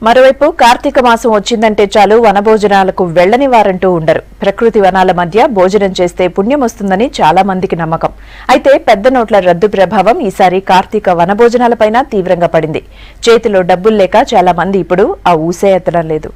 మరోవైపు కార్తీక మాసం వచ్చిందంటే చాలు వనభోజనాలకు వెళ్లని వారంటూ ఉండరు. ప్రకృతి వనాల మధ్య భోజనం చేస్తే పుణ్యం వస్తుందని చాలా మందికి నమ్మకం. అయితే పెద్ద నోట్ల రద్దు ప్రభావం ఈసారి కార్తీక వనభోజనాలపైన తీవ్రంగా పడింది. చేతిలో డబ్బులు లేక చాలా మంది ఇప్పుడు ఆ ఊసే ఎత్తడం లేదు.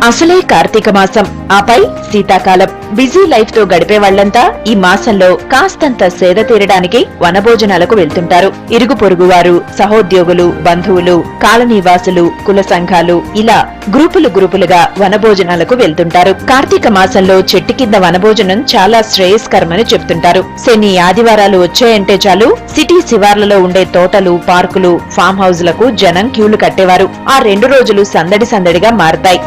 అసలే కార్తీక మాసం, ఆపై శీతాకాలం. బిజీ లైఫ్ తో గడిపే వాళ్లంతా ఈ మాసంలో కాస్తంత సేద తీరడానికి వనభోజనాలకు వెళ్తుంటారు. ఇరుగు పొరుగు వారు, సహోద్యోగులు, బంధువులు, కాలనీవాసులు, కుల సంఘాలు ఇలా గ్రూపులుగా వనభోజనాలకు వెళ్తుంటారు. కార్తీక మాసంలో చెట్టు కింద వనభోజనం చాలా శ్రేయస్కరమని చెప్తుంటారు. శని, ఆదివారాలు వచ్చాయంటే చాలు సిటీ శివార్లలో ఉండే తోటలు, పార్కులు, ఫామ్ హౌజ్లకు జనం క్యూలు కట్టేవారు. ఆ 2 రోజులు సందడిగా మారతాయి.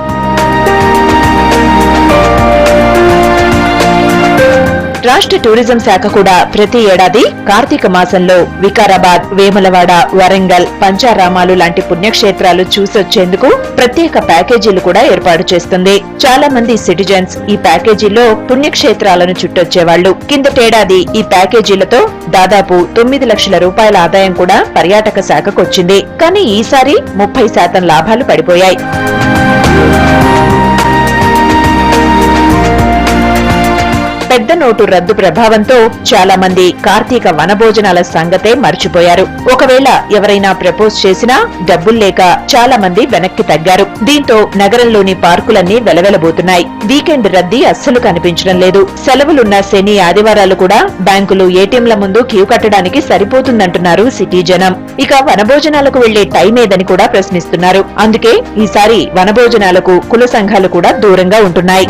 రాష్ట్ర టూరిజం శాఖ కూడా ప్రతి ఏడాది కార్తీక మాసంలో వికారాబాద్, వేములవాడ, వరంగల్, పంచారామాలు లాంటి పుణ్యక్షేత్రాలు చూసొచ్చేందుకు ప్రత్యేక ప్యాకేజీలు కూడా ఏర్పాటు చేస్తుంది. చాలా మంది సిటిజన్స్ ఈ ప్యాకేజీల్లో పుణ్యక్షేత్రాలను చుట్టొచ్చేవాళ్లు. కిందటేడాది ఈ ప్యాకేజీలతో దాదాపు 9 లక్షల రూపాయల ఆదాయం కూడా పర్యాటక శాఖకొచ్చింది. కానీ ఈసారి 30% లాభాలు పడిపోయాయి. పెద్ద నోటు రద్దు ప్రభావంతో చాలా మంది కార్తీక వనభోజనాల సంగతే మర్చిపోయారు. ఒకవేళ ఎవరైనా ప్రపోజ్ చేసినా డబ్బులు లేక చాలా మంది వెనక్కి తగ్గారు. దీంతో నగరంలోని పార్కులన్నీ వెలవెలబోతున్నాయి. వీకెండ్ రద్దీ అస్సలు కనిపించడం లేదు. సెలవులున్న శని, ఆదివారాలు కూడా బ్యాంకులు, ఏటీఎంల ముందు క్యూ కట్టడానికి సరిపోతుందంటున్నారు సిటీ జనం. ఇక వనభోజనాలకు వెళ్లే టైం ఏదని కూడా ప్రశ్నిస్తున్నారు. అందుకే ఈసారి వనభోజనాలకు కుల సంఘాలు కూడా దూరంగా ఉంటున్నాయి.